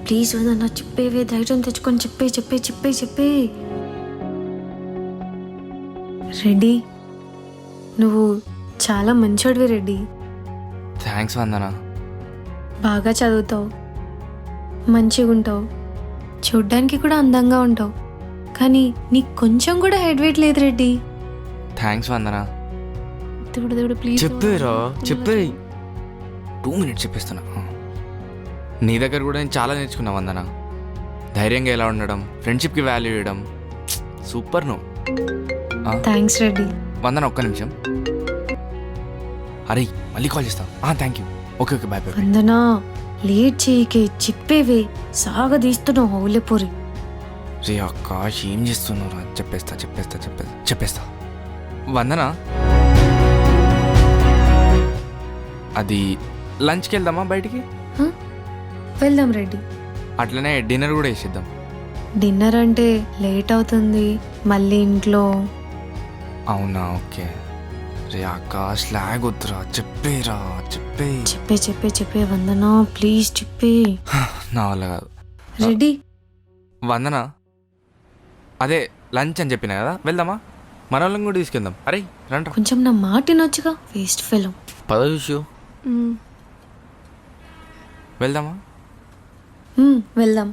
Please వదన్నా, చెప్పేవే, ధైర్యం తెచ్చుకొని చెప్పే. రెడ్డి, నువ్వు చాలా మంచోడివి రెడ్డి. థ్యాంక్స్ వందన. బాగా చదువుతావు, మంచిగా ఉంటావు, చూడ్డానికి కూడా అందంగా ఉంటావు, కానీ నీకు కొంచెం కూడా హెడ్ వెయిట్ లేదు రెడ్డి. థ్యాంక్స్ వందన. దేవుడు ప్లీజ్ చెప్పేరా, చెప్పే. 2 minutes చెప్పేస్తున్నా. నీ దగ్గర కూడా నేను చాలా నేర్చుకున్నా వందన. ధైర్యంగా ఎలా ఉండడం, ఫ్రెండ్షిప్కి వాల్యూ ఇవ్వడం. సూపర్ నువ్వు. థ్యాంక్స్ రెడ్డి. వందన ఒక్క నిమిషం. అరే మళ్ళీ కాల్ చేస్తా. Thank you. Okay bye bye. Vandana, late చేయకే, చెప్పేవే, సాగదీస్తున్నావు హౌలేపూరి. రే ఆకాష్, ఏం చేస్తున్నారా? చెప్పేస్తా. వందన, అది లంచ్కి వెళ్దామా బయటికి? వెళ్దాం రెడ్డి. అట్లనే డిన్నర్ కూడా వేసిద్దాం. డిన్నర్ అంటే లేట్ అవుతుంది, మళ్ళీ ఇంట్లో. అవునా, ఓకే. రే ఆకాష్, లాగ్ వద్దురా, చెప్పే. చెప్పే వందనా, ప్లీజ్ చెప్పే. నా వల్ల కాదు రెడ్డి. వందన, అదే లంచ్ అని చెప్పినా కదా, వెళ్దామా? మన వాళ్ళని కూడా తీసుకెళ్దాం. అరే రండి. కొంచెం నా మాట వినొచ్చుగా, వేస్ట్ ఫెలో. పద చూసు. వెళ్దామా? వెళ్దాం.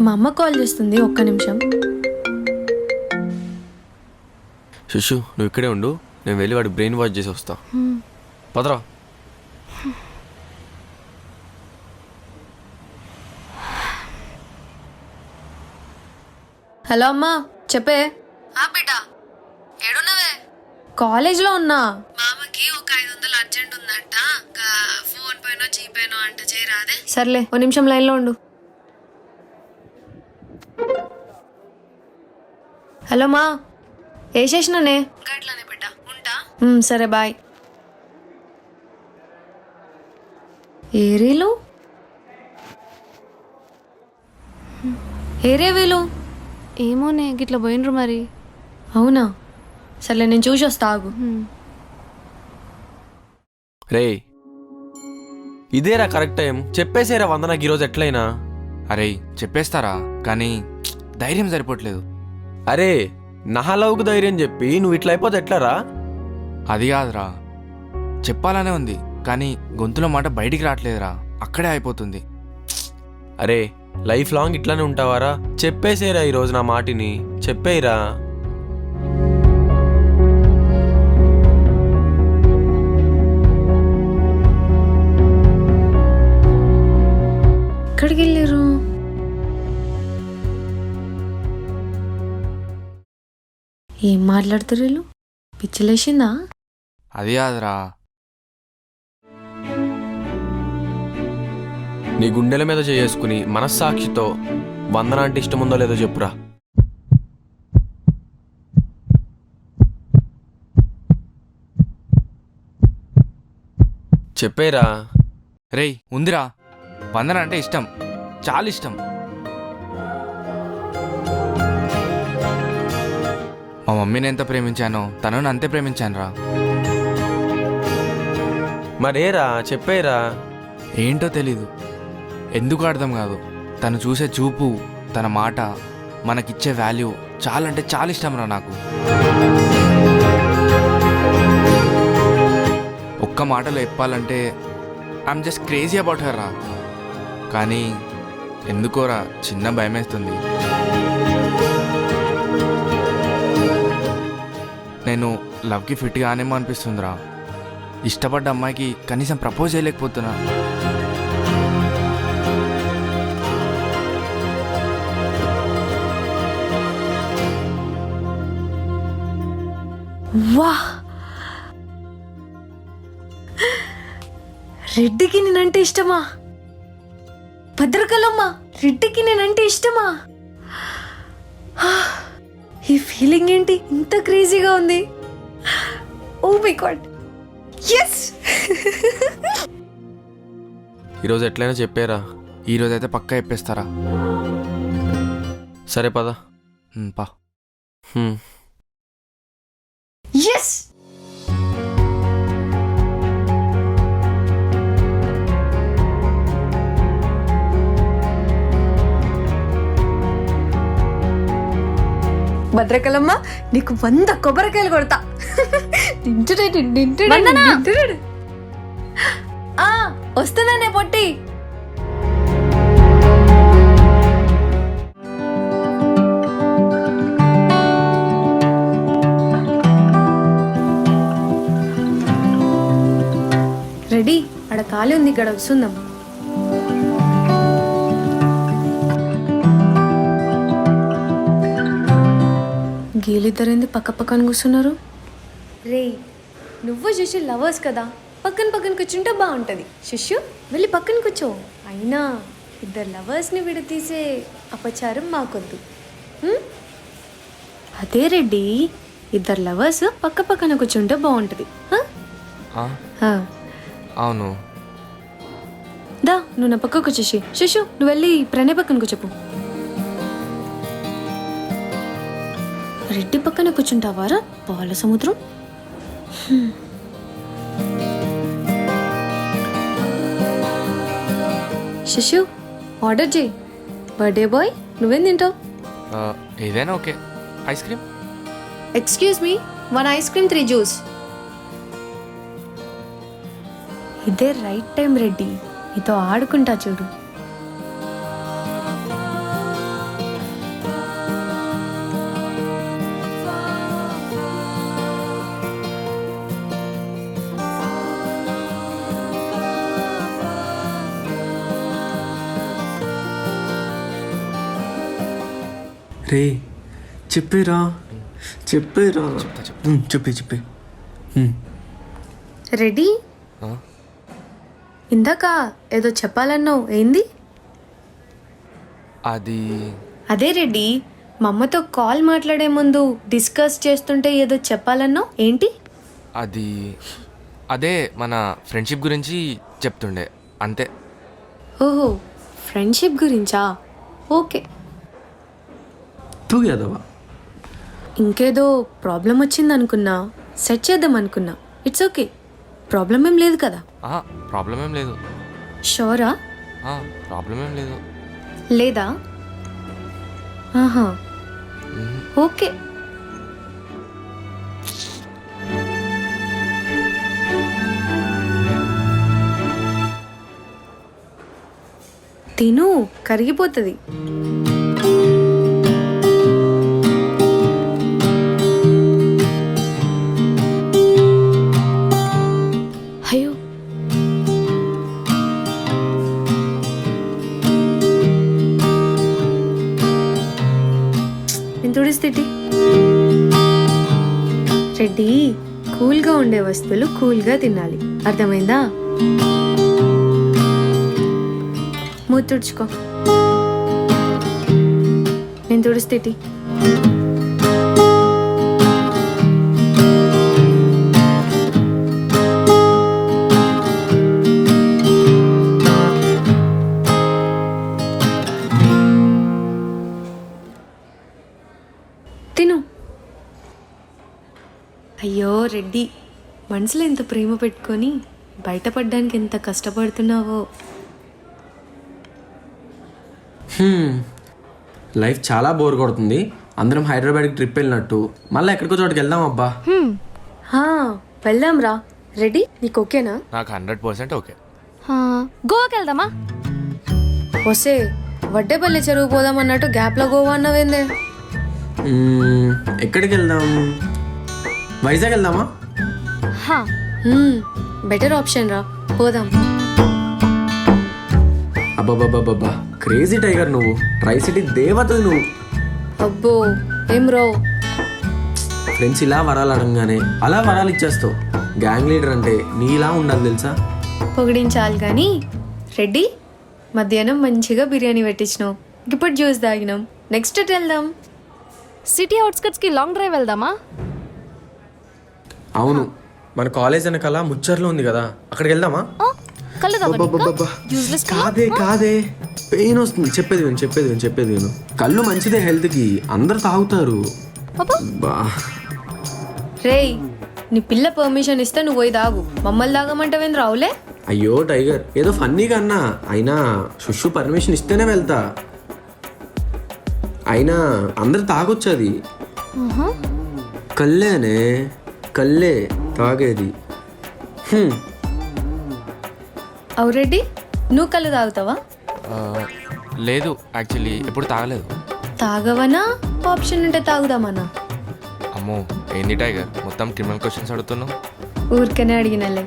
మా అమ్మ కాల్ చేస్తుంది, ఒక్క నిమిషం. శిశు, నువ్వు ఇక్కడే ఉండు, నేను వెళ్ళి వాడి బ్రెయిన్ వాష్ చేసి వస్తా. పదరా. హలో అమ్మా, చెప్పే. బిడ్డ ఏడున్నావే? కాలేజ్లో ఉన్నా. మామకి ఒక 500 అర్జెంట్ ఉందంట, ఫోన్ పైన జీపేనో అంట, చేయరాదే? సర్లే, 1 నిమిషం లైన్లో ఉండు. హలో మా, వేసేసినానే. గట్లనే బిడ్డ, ఉంటా. సరే బాయ్. ఏరేలు ఏరే వీలు ఏమోనే, గిట్లా పోయినరు మరి. అవునా, సర్లే, నేను చూసి వస్తా, ఆగు. రే, ఇదేరా కరెక్ట్ టైం. చెప్పేసేరా వందనకి ఈరోజు ఎట్లయినా. అరే చెప్పేస్తారా, కానీ ధైర్యం సరిపోవట్లేదు. అరే, నహలవుకు ధైర్యం చెప్పి నువ్వు ఇట్లా అయిపోతే ఎట్లారా? అది కాదురా, చెప్పాలనే ఉంది, కానీ గొంతులో మాట బయటికి రావట్లేదురా, అక్కడే అయిపోతుంది. అరే, లైఫ్ లాంగ్ ఇట్లానే ఉంటావారా? చెప్పేసేరా ఈరోజు నా మాటిని, చెప్పేరా. ఎక్కడికి వెళ్ళారు? ఏం మాట్లాడుతారు వీళ్ళు? పిచ్చిలేసిందా? అది కాదురా. నీ గుండెల మీద చేసుకుని మనస్సాక్షితో వందన అంటే ఇష్టం ఉందో లేదో చెప్పురా. చెప్పేరా. రేయ్ ఉందిరా, వందన అంటే ఇష్టం, చాలా ఇష్టం. మా మమ్మీని ఎంత ప్రేమించానో తనను అంతే ప్రేమించాను రా. మరేరా, చెప్పేరా. ఏంటో తెలీదు, ఎందుకు అర్థం కాదు. తను చూసే చూపు, తన మాట, మనకిచ్చే వాల్యూ చాలా అంటే చాలా ఇష్టం రా నాకు. ఒక్క మాటలో చెప్పాలంటే I'm just crazy about her రా. కానీ ఎందుకోరా చిన్న భయమేస్తుంది. నేను లవ్కి ఫిట్ కానేమో అనిపిస్తుందిరా. ఇష్టపడ్డ అమ్మాయికి కనీసం ప్రపోజ్ చేయలేకపోతున్నా. వా, రెడ్డికి నేనంటే ఇష్టమా? భద్రకలమ్మ, రెడ్డికి నేనంటే ఇష్టమా? ఈ ఫీలింగ్ ఏంటి ఇంత క్రేజీగా ఉంది? Oh my God, yes. ఈరోజు ఎట్లయినా చెప్పేరా. ఈరోజైతే పక్కా చెప్పేస్తారా. సరే పద. పా. yes. భద్రకలమ్మ నీకు 100 కొబ్బరికాయలు కొడతా. వస్తున్నానే పొట్టి. రెడీ, ఆడ ఖాళీ ఉంది, ఇక్కడ వస్తుందాం. గీలిద్దరేంది పక్క పక్కన కూర్చున్నారు? రే, నువ్వు శిష్యు లవర్స్ కదా, పక్కన పక్కన కూర్చుంటే బాగుంటుంది. శిష్యు వెళ్ళి పక్కన కూర్చో. అయినా ఇద్దరు లవర్స్ని విడతీసే అపచారం మాకొద్దు. అదే రెడ్డి, ఇద్దరు లవర్స్ పక్క పక్కన కూర్చుంటే బాగుంటుంది. అవును. దా, నువ్వు నా పక్కకు వచ్చేసి. శిష్యు నువ్వు వెళ్ళి ప్రణయ్ పక్కన కూర్చోపు. రెడ్డి పక్కన కూర్చుంటావారా పాల సముద్రం? శిష్యు ఆర్డర్ చేయి. బర్త్డే బాయ్, నువ్వేం తింటావు? ఏదైనా okay. Ice cream. Excuse me, 1 ice cream 3 juice. ఇదే రైట్ టైం రెడ్డి, నీతో ఆడుకుంటా చూడు. రే చెప్పేరా చెప్పేరా చెప్పే రెడీ, ఇందాక ఏదో చెప్పాలన్నావు, ఏంది? అదే రెడ్డి, మా అమ్మతో కాల్ మాట్లాడే ముందు డిస్కస్ చేస్తుంటే ఏదో చెప్పాలన్నావు, ఏంటి? అదే మన ఫ్రెండ్షిప్ గురించి చెప్తుండే, అంతే. ఓహో, ఫ్రెండ్షిప్ గురించా? ఓకే. తూగేదవా? ఇంకేదో ప్రాబ్లం వచ్చింది అనుకున్నా, సెట్ చేద్దాం అనుకున్నా. ఇట్స్ ఓకే, ప్రాబ్లం ఏం లేదు కదా? ప్రాబ్లం ఏం లేదు. షోరా? ప్రాబ్లం ఏం లేదు. లేదా? ఆహా, ఓకే. తిను, కరిగిపోతుంది. అయ్యో, నేను తుడిస్తేటి. రెడ్డి, కూల్గా ఉండే వస్తువులు కూల్గా తినాలి, అర్థమైందా? మూతి తుడుచుకో, నేను తుడిస్తేటి. తిను. అయ్యో రెడ్డి, మనసులో ఎంత ప్రేమ పెట్టుకొని బయటపడడానికి ఎంత కష్టపడుతున్నావో. లైఫ్ చాలా బోర్ కొడుతుంది. అందరం హైదరాబాద్కి ట్రిప్ వెళ్ళినట్టు మళ్ళీ ఎక్కడికో చోటుకి వెళ్దాం అబ్బా. వెళ్దాం రా. రెడీ, నీకు ఓకేనా? నాకు 100% ఓకే. గోవాకి వెళ్దామా? వస్తే వడ్డేపల్లి చెరువు పోదాం అన్నట్టు గ్యాప్లో గోవా అన్నవేందే? ఎక్కడికి వెళ్దాం? వైజాగ్ వెళ్దామా? బెటర్ ఆప్షన్ రా, పోదాం. అబ్బాబ్బాబ్బా, క్రేజీ టైగర్ నువ్వు, ట్రై సిటీ దేవత నువ్వు. అబ్బో, ఏం రో, ఫ్రెండ్స్ ఇలా వరాలు అడగానే అలా వరాలు ఇచ్చేస్తావు. గ్యాంగ్ లీడర్ అంటే నీలా ఉండాలి తెలుసా? పొగిడించాలి కానీ. రెడ్డి, మధ్యాహ్నం మంచిగా బిర్యానీ పెట్టించినావు, ఇప్పుడు జ్యూస్ తాగినాం. నెక్స్ట్ వెళ్దాం. సిటీ అవుట్స్కట్స్కి లాంగ్ డ్రైవ్ వెళ్దామా? అవును, మన కాలేజ్ వెనకాల ముచ్చర్లో ఉంది కదా, అక్కడికి వెళ్దామా? కాదే కాదే, పెయిన్ వస్తుంది. చెప్పేది విను. కళ్ళు మంచిదే హెల్త్కి, అందరు తాగుతారు. రేయ్, నీ పిల్ల పర్మిషన్ ఇస్తే నువ్వు పోయి తాగు, మమ్మల్ని తాగమంటావేం రావులే? అయ్యో టైగర్, ఏదో ఫన్నీగా అన్నా. అయినా శుష్షు పర్మిషన్ ఇస్తేనే వెళ్తా. అయినా అందరు తాగొచ్చు, అది కల్లేనే, కల్లే తాగేది. అవు రెడ్డి, నువ్వు కళ్ళు తాగుతావా? లేదు, యాక్చువల్లీ ఎప్పుడు తాగలేదు. తాగవనా ఆప్షన్ ఉంటే తాగుదామన్నా? అమ్మో, ఏంది టైగర్ మొత్తం క్రిమినల్ క్వశ్చన్స్ అడుగుతున్నావు? ఊరికనే అడిగినలే.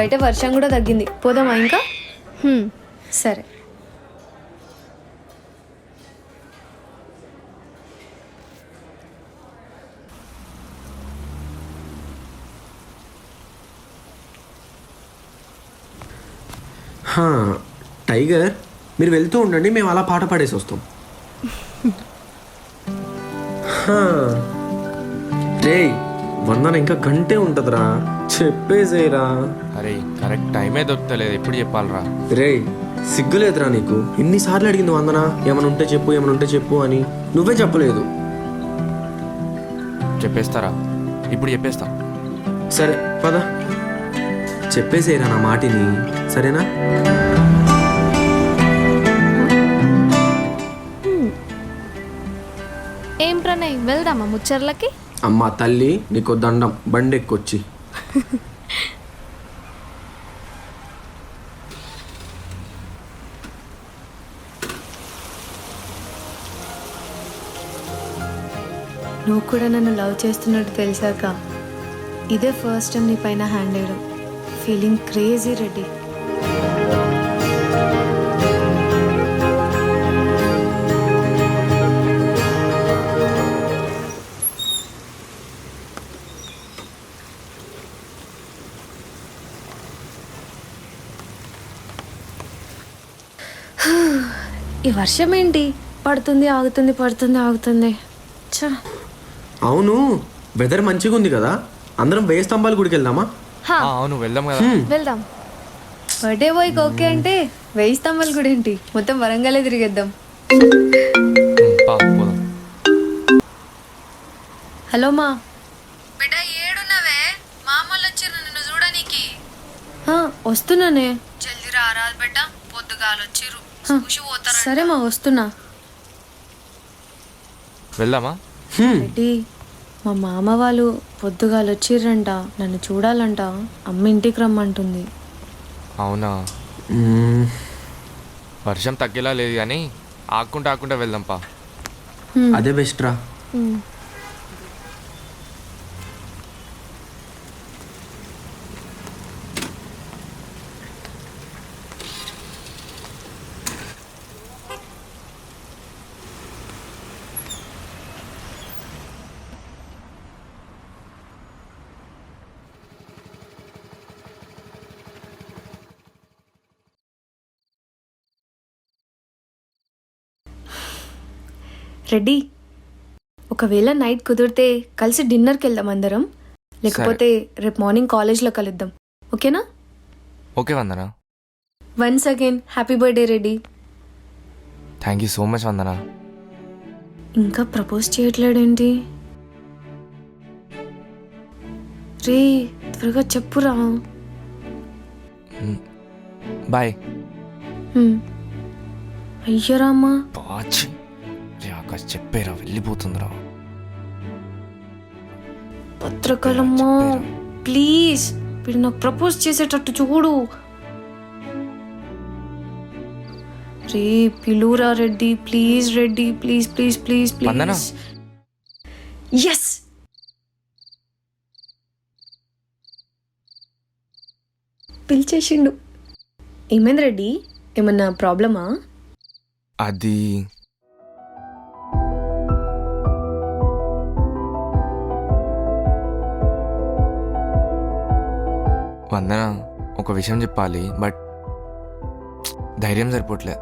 బయట వర్షం కూడా తగ్గింది, పోదామా ఇంకా? సరే. హా, టైగర్ మీరు వెళ్తూ ఉండండి, మేము అలా పాట పాడేసి వస్తాం. రే వందన ఇంకా గంటే ఉంటదిరా, చెప్పేసేరా. అరే కరెక్ట్ టైమే దొరుకుతలేదు, ఎప్పుడు చెప్పాలరా? రే సిగ్గులేదురా నీకు? ఎన్నిసార్లు అడిగింది వందన, ఏమైనా ఉంటే చెప్పు, ఏమైనా ఉంటే చెప్పు అని, నువ్వే చెప్పలేదు. చెప్పేస్తారా? ఇప్పుడు చెప్పేస్తా. సరే పద, చెప్పేసేరా నా మాటిని, సరేనా? ఏం ప్రణయ్, వెళ్దామా ముచ్చర్లకి? అమ్మా తల్లి నీకు దండం, బండి ఎక్కొచ్చి. నువ్వు కూడా నన్ను లవ్ చేస్తున్నట్టు తెలిసాక ఇదే ఫస్ట్ టైం నీ పైన హ్యాండ్ వేయడం. Feeling crazy Reddy. ఈ వర్షం ఏంటి? పడుతుంది ఆగుతుంది, పడుతుంది ఆగుతుంది. ఛ! అవును, వెదర్ మంచిగా ఉంది కదా, అందరం వేయి స్తంభాల గుడికి వెళ్దామా? అవును వెళ్దాం కదా. వెళ్దాం. బర్త్డే బాయ్కి ఓకే అంటే 1000 స్తంభాలు కూడా ఏంటి, మొత్తం వరంగలే తిరిగేద్దాం. పోదాం. హలో మా బిడ్డ, ఏడున్నవే? మామూలు వచ్చారు నిన్ను చూడనీకి. వస్తున్నానే. జల్దీ రారా బిడ్డ, పొద్దుగాలు వచ్చిర్రు. సరే మా, వస్తున్నా. వెళ్దామా? రెడ్డి, మా మామ వాళ్ళు పొద్దుగాలు వచ్చిర్రంట, నన్ను చూడాలంట. అమ్మ ఇంటికి రమ్మంటుంది. అవునా? వర్షం తగ్గేలా లేదు కానీ ఆకుంటా వెళ్దాం పా. అదే బెస్ట్ రా. రెడ్డి, ఒకవేళ నైట్ కుదిరితే కలిసి డిన్నర్కి వెళ్దాం అందరం, లేకపోతే రేపు మార్నింగ్ కాలేజ్లో కలుద్దాం. ఓకేనా? Okay Vandana. Once again happy birthday Reddy. Thank you so much Vandana. ఇంకా ప్రపోజ్ చేయట్లేడేంటి? రే త్వరగా చెప్పురా. బాయ్. అయ్యరామ్మా, బాచి ఆకాశ్ చెప్పేరా, వెళ్ళిపోతుందిరా. పత్రకలమ్మా ప్లీజ్, వీడు నాకు ప్రపోజ్ చేసేటట్టు చూడు. రే పిలురా Reddy, please Reddy, please please please Vandana. Please. Yes, పిలిచేసిండు. ఏమైంది రెడ్డి, ఏమన్నా ప్రాబ్లమా? అది వందన, ఒక విషయం చెప్పాలి, బట్ ధైర్యం సరిపోవట్లే.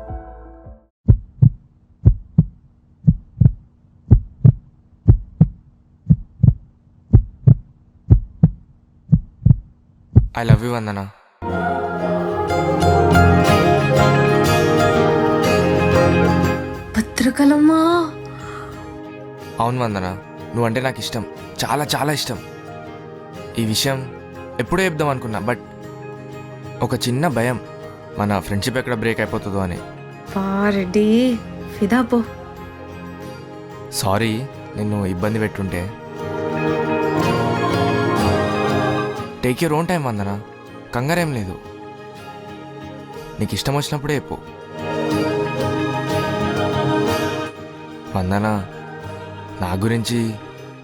ఐ లవ్ యూ వందన. పత్రికలమ్మా. అవును వందన, నువ్వంటే నాకు ఇష్టం, చాలా చాలా ఇష్టం. ఈ విషయం ఎప్పుడో చెప్దాం అనుకున్నా, బట్ ఒక చిన్న భయం, మన ఫ్రెండ్షిప్ ఎక్కడ బ్రేక్ అయిపోతుందో అని. రెడ్డి ఫిదా పో. సారీ, నిన్ను ఇబ్బంది పెట్టుంటే. టేక్ యూర్ ఓన్ టైం వందనా, కంగారేం లేదు. నీకు ఇష్టం వచ్చినప్పుడే చెప్పు. వందనా, నా గురించి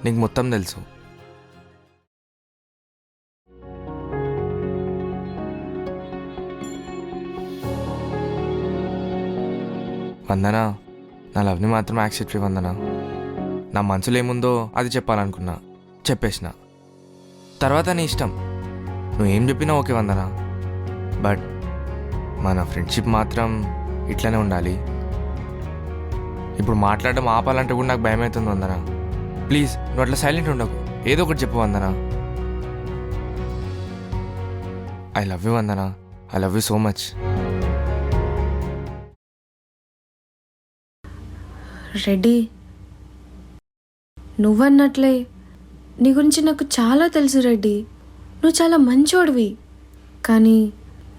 నీకు మొత్తం తెలుసు. వందనా, నా లవ్ని మాత్రం యాక్సెప్ట్ చేయి వందనా. నా మనసులో ఏముందో అది చెప్పాలనుకున్నా, చెప్పేసిన. తర్వాత నీ ఇష్టం, నువ్వేం చెప్పినా ఓకే వందనా. బట్ మన ఫ్రెండ్షిప్ మాత్రం ఇట్లనే ఉండాలి. ఇప్పుడు మాట్లాడడం ఆపాలంటే కూడా నాకు భయం అవుతుంది వందనా. ప్లీజ్ నువ్వు అట్లా సైలెంట్ ఉండకు, ఏదో ఒకటి చెప్పు Vandana. I love you Vandana, I love you so much. Reddy, నువ్వన్నట్లే నీ గురించి నాకు చాలా తెలుసు రెడ్డి. నువ్వు చాలా మంచోడివి. కానీ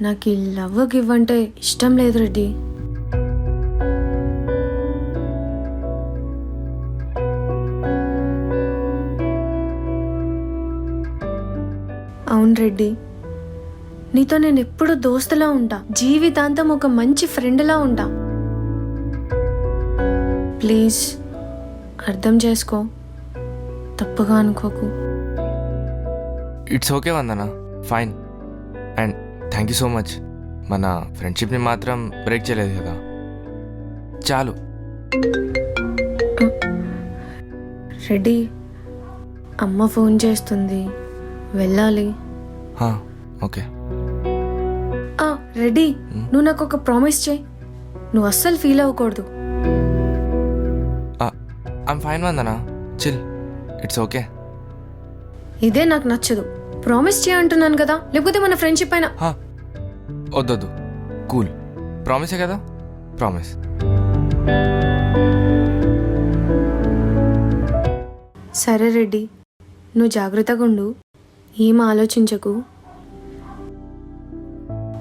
నాకు ఈ లవ్ గివ్ అంటే ఇష్టం లేదు రెడ్డి. అవును రెడ్డి, నీతో నేను ఎప్పుడు దోస్తులా ఉంటా, జీవితాంతం ఒక మంచి ఫ్రెండ్లా ఉంటా. ప్లీజ్ అర్థం చేసుకో, తప్పుగా అనుకోకు. It's okay Vandana, fine. And thank you so much. మన ఫ్రెండ్షిప్ని మాత్రం బ్రేక్ చేయలేదు కదా, చాలు. రెడ్డి, అమ్మ ఫోన్ చేస్తుంది, వెళ్ళాలి. ఓకే. రెడ్డి, నువ్వు నాకు ఒక ప్రామిస్ చేయి. నువ్వు అస్సలు ఫీల్ అవ్వకూడదు. I'm fine Vandana, chill, it's okay. ఇదే నాకు నచ్చదు. ప్రామిస్ చేయంటున్నాను కదా, లేకపోతే మన ఫ్రెండ్షిప్ అయినా. వద్దొద్దు, కూల్. ప్రామిసే కదా, ప్రామిస్. సరే రెడ్డి, నువ్వు జాగ్రత్తగా ఉండు, ఏం ఆలోచించకు.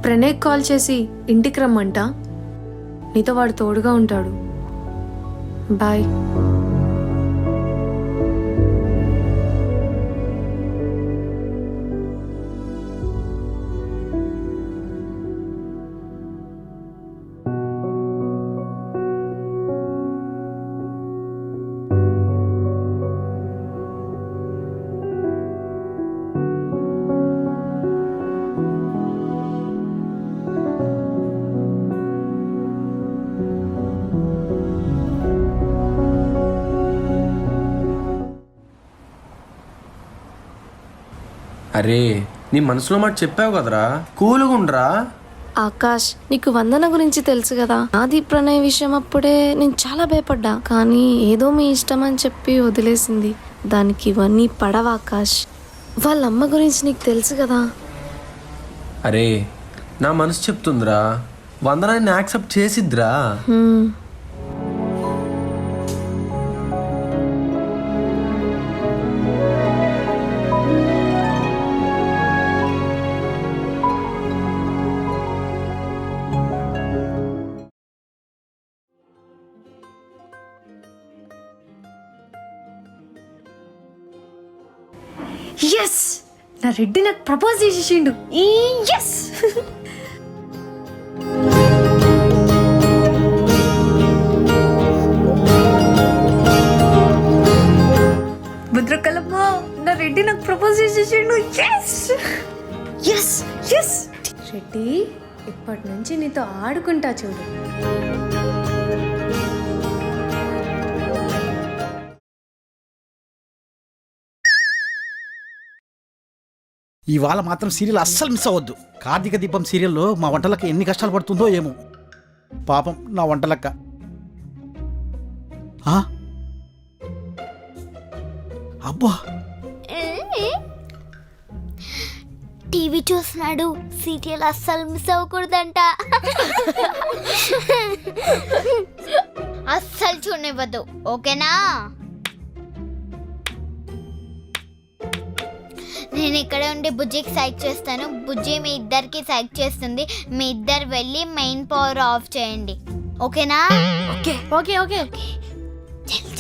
ప్రణయ్ కాల్ చేసి ఇంటికి రమ్మంట, నీతో వాడు తోడుగా ఉంటాడు. బాయ్. అరే, నీ మనసులో మాట చెప్పావు కదరా, కూల్గా ఉండరా. ఆకాష్, నీకు వందన గురించి తెలుసు కదా. ఆది ప్రణయ్ విషయం అప్పుడే నేను చాలా భయపడ్డా, కానీ ఏదో మీ ఇష్టం అని చెప్పి వదిలేసింది. దానికి ఇవన్నీ పడవ ఆకాష్. వాళ్ళ అమ్మ గురించి నీకు తెలుసు కదా. అరే, నా మనసు చెప్తుందిరా, వందనాన్ని యాక్సెప్ట్ చేసిద్దిరా. ఎస్, నా రెడ్డి నాకు ప్రపోజ్ చేసేసిండు. ఎస్. భద్రకలమ్మ, నా రెడ్డి నాకు ప్రపోజ్ చేసేసిండు. Yes yes yes. రెడ్డి, ఇప్పటి నుంచి నీతో ఆడుకుంటా చూడు. ఇవాళ మాత్రం సీరియల్ అస్సలు మిస్ అవ్వద్దు. కార్తీక దీపం సీరియల్లో మా వంటలక్క ఎన్ని కష్టాలు పడుతుందో ఏమో. పాపం నా వంటలక్క. అబ్బా, టీవీ చూస్తున్నాడు, సీరియల్ అస్సలు మిస్ అవ్వకూడదంట. అస్సలు చూడనివ్వద్దు, ఓకేనా? నేను ఇక్కడే ఉండి బుజ్జికి సైక్ చేస్తాను, బుజ్జి మీ ఇద్దరికి సైక్ చేస్తుంది. మీ ఇద్దరు వెళ్ళి మెయిన్ పవర్ ఆఫ్ చేయండి, ఓకేనా? Okay okay okay. జల్దీ.